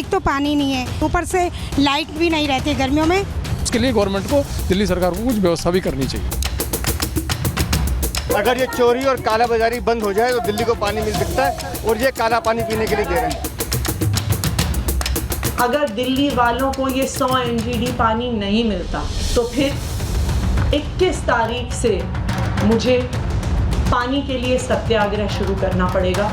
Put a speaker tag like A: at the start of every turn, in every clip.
A: एक तो पानी नहीं है, ऊपर से लाइट भी नहीं रहती गर्मियों में।
B: इसके लिए गवर्नमेंट को, दिल्ली सरकार को कुछ व्यवस्था भी करनी चाहिए।
C: अगर ये चोरी और काला बाजारी बंद हो जाए तो दिल्ली को पानी मिल सकता है, और ये काला पानी पीने के लिए दे रहे हैं।
D: अगर दिल्ली वालों को ये 100 MGD पानी नहीं मिलता तो फिर 21 तारीख से मुझे पानी के लिए सत्याग्रह शुरू करना पड़ेगा।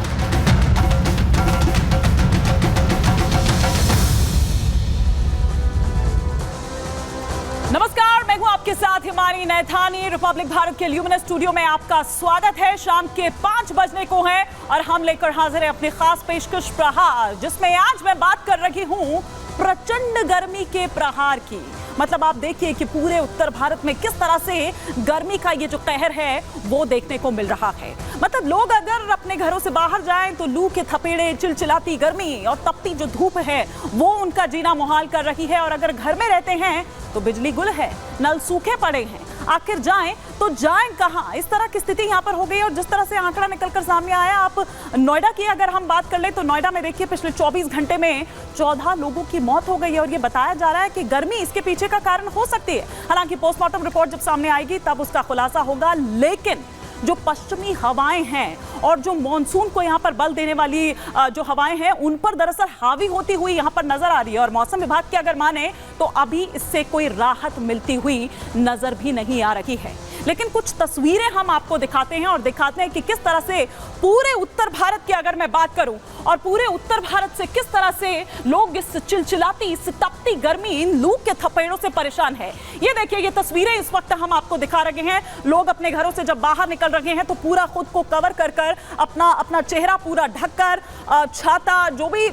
E: नमस्कार, मैं हूं आपके साथ हिमानी नैथानी। रिपब्लिक भारत के ल्यूमिनस स्टूडियो में आपका स्वागत है। शाम के 5 बजने को हैं और हम लेकर हाजिर हैं अपनी खास पेशकश प्रहार, जिसमें आज मैं बात कर रही हूं प्रचंड गर्मी के प्रहार की। मतलब आप देखिए कि पूरे उत्तर भारत में किस तरह से गर्मी का ये जो कहर है वो देखने को मिल रहा है। मतलब लोग अगर अपने घरों से बाहर जाएं तो लू के थपेड़े, चिलचिलाती गर्मी और तपती जो धूप है वो उनका जीना मुहाल कर रही है। और अगर घर में रहते हैं तो बिजली गुल है, नल सूखे पड़े हैं, आखिर जाएं तो जाएं कहां? इस तरह की स्थिति यहां पर हो गई। और जिस तरह से आंकड़ा निकलकर सामने आया, आप नोएडा की अगर हम बात कर ले तो नोएडा में देखिए पिछले 24 घंटे में 14 लोगों की मौत हो गई है। और ये बताया जा रहा है कि गर्मी इसके पीछे का कारण हो सकती है। हालांकि पोस्टमार्टम रिपोर्ट जब सामने आएगी तब उसका खुलासा होगा। लेकिन जो पश्चिमी हवाएं हैं और जो मॉनसून को यहाँ पर बल देने वाली जो हवाएं हैं उन पर दरअसल हावी होती हुई यहाँ पर नजर आ रही है। और मौसम विभाग की अगर माने तो अभी इससे कोई राहत मिलती हुई नजर भी नहीं आ रही है। लेकिन कुछ तस्वीरें हम आपको दिखाते हैं और दिखाते हैं कि किस तरह से पूरे उत्तर भारत की अगर मैं बात करूं और पूरे उत्तर भारत से किस तरह से लोग इस चिलचिलाती, इस तपती गर्मी, इन लू के थपेड़ों से परेशान है। ये देखिए, ये तस्वीरें इस वक्त हम आपको दिखा रहे हैं। लोग अपने घरों से जब बाहर निकल रहे हैं तो पूरा खुद को कवर कर कर अपना चेहरा पूरा ढककर, छाता, जो भी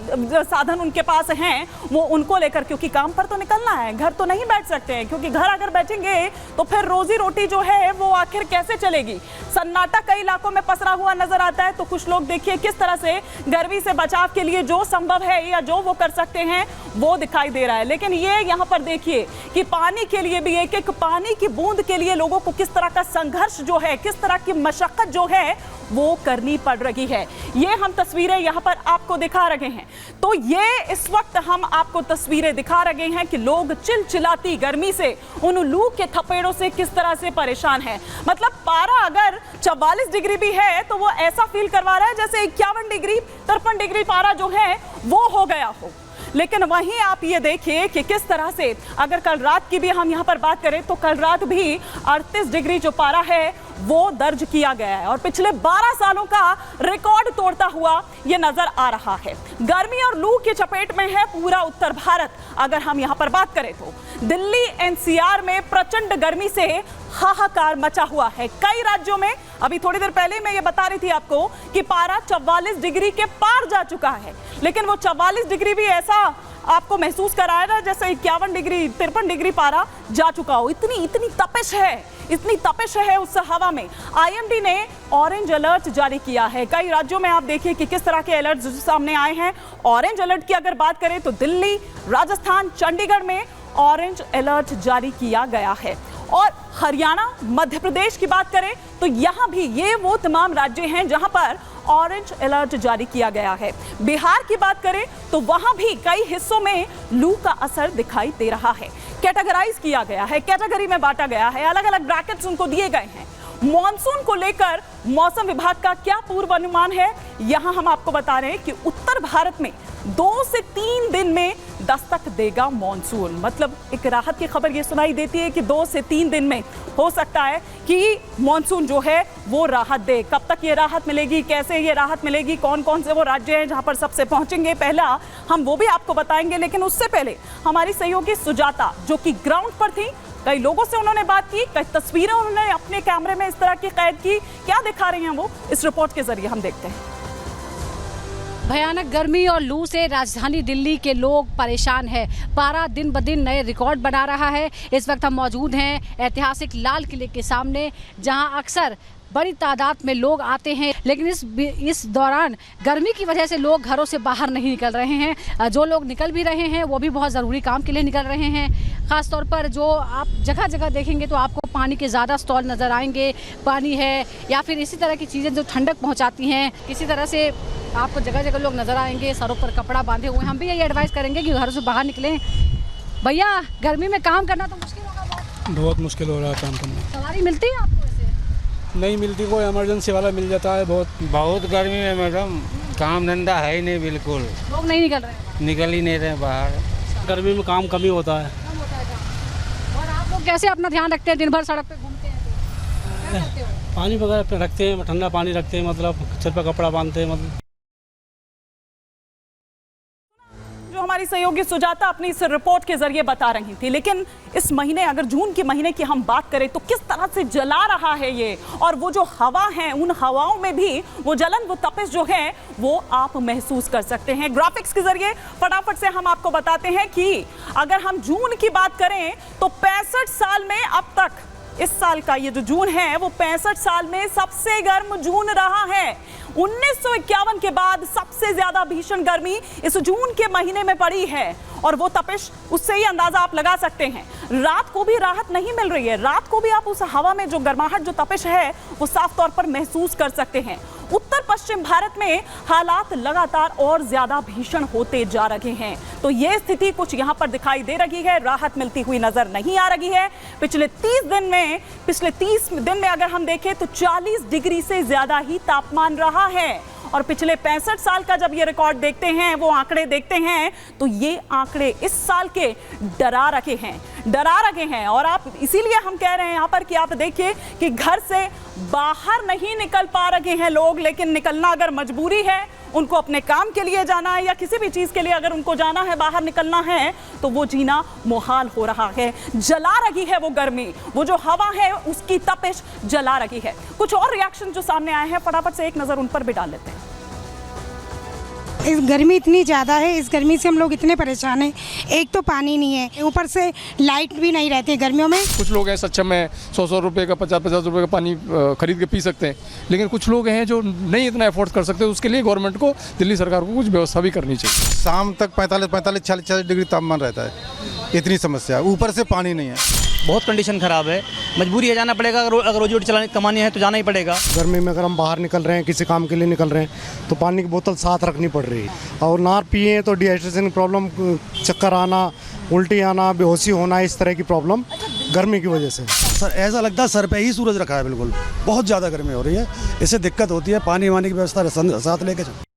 E: साधन उनके पास हैं वो उनको लेकर, क्योंकि काम पर तो निकलना है, घर तो नहीं बैठ सकते हैं। क्योंकि घर अगर बैठेंगे तो फिर रोजी रोटी जो है वो आखिर कैसे चलेगी। सन्नाटा कई इलाकों में पसरा हुआ नजर आता है। तो कुछ लोग देखिए किस तरह से गर्मी से बचाव के लिए जो संभव है या जो वो कर सकते हैं वो दिखाई दे रहा है। लेकिन ये यहाँ पर देखिए कि पानी के लिए भी, एक एक पानी की बूंद के लिए लोगों को किस तरह का संघर्ष जो है, किस तरह की मशक्कत जो है वो करनी पड़ रही है। ये हम तस्वीरें यहाँ पर आपको दिखा रहे हैं। तो ये इस वक्त हम आपको तस्वीरें दिखा रहे हैं कि लोग चिलचिलाती गर्मी से, उन लू के थपेड़ों से किस तरह से परेशान है। मतलब पारा अगर 44 डिग्री भी है तो वो ऐसा फील करवा रहा है जैसे 51 डिग्री, 53 डिग्री पारा जो है वो हो गया हो। लेकिन वहीं आप ये देखिए कि किस तरह से अगर कल रात की भी हम यहाँ पर बात करें तो कल रात भी 38 डिग्री जो पारा है वो दर्ज किया गया है और पिछले 12 सालों का रिकॉर्ड तोड़ता हुआ ये नजर आ रहा है। गर्मी और लू की चपेट में है पूरा उत्तर भारत। अगर हम यहाँ पर बात करें तो दिल्ली NCR में प्रचंड गर्मी से हाहाकार मचा हुआ है। कई राज्यों में, अभी थोड़ी देर पहले मैं ये बता रही थी आपको कि पारा 44 डिग्री के पार जा चुका है। लेकिन वो 44 डिग्री भी ऐसा आपको महसूस कराएगा जैसे 51 डिग्री, 53 डिग्री पारा जा चुका हो। इतनी तपिश है, इतनी तपिश है उस हवा में। IMD ने ऑरेंज अलर्ट जारी किया है। कई राज्यों में आप देखिए कि किस तरह के अलर्ट सामने आए हैं। ऑरेंज अलर्ट की अगर बात करें तो दिल्ली, राजस्थान, चंडीगढ़ में ऑरेंज अलर्ट जारी किया गया है। और हरियाणा, मध्य प्रदेश की बात करें तो यहाँ भी ये वो तमाम राज्य हैं जहां पर ऑरेंज अलर्ट जारी किया गया है। बिहार की बात करें तो वहां भी कई हिस्सों में लू का असर दिखाई दे रहा है। कैटेगराइज किया गया है, कैटेगरी में बांटा गया है, अलग अलग ब्रैकेट्स उनको दिए गए हैं। मॉनसून को लेकर मौसम विभाग का क्या पूर्वानुमान है, यहां हम आपको बता रहे हैं कि उत्तर भारत में 2 से 3 दिन में दस्तक देगा मॉनसून। मतलब एक राहत की खबर ये सुनाई देती है कि 2 से 3 दिन में हो सकता है कि मॉनसून जो है वो राहत दे। कब तक ये राहत मिलेगी, कैसे ये राहत मिलेगी, कौन कौन से वो राज्य हैं जहां पर सबसे पहुंचेंगे, पहला हम वो भी आपको बताएंगे। लेकिन उससे पहले हमारी सहयोगी सुजाता जो कि ग्राउंड पर थी, कई लोगों से उन्होंने बात की, कई तस्वीरें उन्होंने अपने कैमरे में इस तरह की कैद की। क्या दिखा रही हैं वो, इस रिपोर्ट के जरिए हम देखते हैं।
F: भयानक गर्मी और लू से राजधानी दिल्ली के लोग परेशान हैं। पारा दिन ब दिन नए रिकॉर्ड बना रहा है। इस वक्त हम मौजूद हैं ऐतिहासिक लाल किले के सामने, जहां अक्सर बड़ी तादाद में लोग आते हैं। लेकिन इस दौरान गर्मी की वजह से लोग घरों से बाहर नहीं निकल रहे हैं। जो लोग निकल भी रहे हैं वो भी बहुत ज़रूरी काम के लिए निकल रहे हैं। ख़ास तौर पर जो आप जगह जगह देखेंगे तो आपको पानी के ज़्यादा स्टॉल नज़र आएंगे। पानी है या फिर इसी तरह की चीज़ें जो ठंडक पहुंचाती हैं। इसी तरह से आपको जगह जगह लोग नजर आएंगे, सरों पर कपड़ा बांधे हुए हैं। हम भी यही एडवाइस करेंगे कि घर से बाहर निकलें। भैया, गर्मी में काम करना तो मुश्किल होगा
G: बहुत मुश्किल हो रहा है काम करना।
F: सवारी मिलती है आपको ऐसे?
G: नहीं मिलती, कोई इमरजेंसी वाला मिल जाता है। बहुत
H: गर्मी में मैडम, काम धंधा है ही नहीं, बिल्कुल
F: लोग नहीं निकल रहे हैं,
H: निकल ही नहीं रहे बाहर।
G: गर्मी में काम कम ही होता है।
F: कम होता है काम। और आप लोग कैसे अपना ध्यान रखते हैं? दिन भर सड़क पे घूमते हैं तो क्या करते हो?
G: पानी वगैरह रखते हैं, ठंडा पानी रखते हैं, मतलब सिर पर कपड़ा बांधते हैं। मतलब
E: जो हमारी सहयोगी सुजाता अपनी इस रिपोर्ट के जरिए बता रही थी। लेकिन इस महीने, अगर जून के महीने की हम बात करें तो किस तरह से जला रहा है ये, और वो जो हवा है, उन हवाओं में भी वो जलन, वो तपिश जो है वो आप महसूस कर सकते हैं। ग्राफिक्स के जरिए फटाफट से हम आपको बताते हैं कि अगर हम जून की बात करें तो 65 साल में अब तक, इस साल का ये जो जून है वो 65 साल में सबसे गर्म जून रहा है। 1951 के बाद सबसे ज्यादा भीषण गर्मी इस जून के महीने में पड़ी है, और वो तपिश, उससे ही अंदाजा आप लगा सकते हैं। रात को भी राहत नहीं मिल रही है, रात को भी आप उस हवा में जो गर्माहट, जो तपिश है वो साफ तौर पर महसूस कर सकते हैं। उत्तर पश्चिम भारत में हालात लगातार और ज्यादा भीषण होते जा रहे हैं। तो ये स्थिति कुछ यहां पर दिखाई दे रही है, राहत मिलती हुई नजर नहीं आ रही है। पिछले 30 दिन में अगर हम देखें तो 40 डिग्री से ज्यादा ही तापमान रहा है। और पिछले 65 साल का जब ये रिकॉर्ड देखते हैं, वो आंकड़े देखते हैं, तो ये आंकड़े इस साल के डरा रखे हैं। और आप, इसीलिए हम कह रहे हैं यहाँ पर कि आप देखिए कि घर से बाहर नहीं निकल पा रहे हैं लोग, लेकिन निकलना अगर मजबूरी है, उनको अपने काम के लिए जाना है या किसी भी चीज के लिए अगर उनको जाना है, बाहर निकलना है, तो वो जीना मुहाल हो रहा है। जला रही है वो गर्मी, वो जो हवा है उसकी तपिश जला रही है। कुछ और रिएक्शन जो सामने आए हैं, फटाफट से एक नजर उन पर भी डाल लेते हैं।
A: इस गर्मी इतनी ज़्यादा है, इस गर्मी से हम लोग इतने परेशान हैं। एक तो पानी नहीं है, ऊपर से लाइट भी नहीं रहती है गर्मियों में।
B: कुछ लोग हैं सक्षम में 100 रुपये का, 50 रुपये का पानी खरीद के पी सकते हैं, लेकिन कुछ लोग हैं जो नहीं इतना एफोर्ड कर सकते। उसके लिए गवर्नमेंट को, दिल्ली सरकार को कुछ व्यवस्था भी करनी चाहिए।
I: शाम तक 45-46 डिग्री तापमान रहता है, इतनी समस्या है। ऊपर से पानी नहीं है,
J: बहुत कंडीशन ख़राब है, मजबूरी है, जाना पड़ेगा। अगर रोजी रोटी चलाने कमानी है तो जाना ही पड़ेगा।
C: गर्मी में अगर हम बाहर निकल रहे हैं, किसी काम के लिए निकल रहे हैं, तो पानी की बोतल साथ रखनी पड़ रही है। और ना पिए तो डिहाइड्रेशन की प्रॉब्लम, चक्कर आना, उल्टी आना, बेहोशी होना, इस तरह की प्रॉब्लम गर्मी की वजह से।
I: सर ऐसा लगता है सर पे ही सूरज रखा है, बिल्कुल बहुत ज़्यादा गर्मी हो रही है, इससे दिक्कत होती है। पानी वानी की व्यवस्था साथ लेके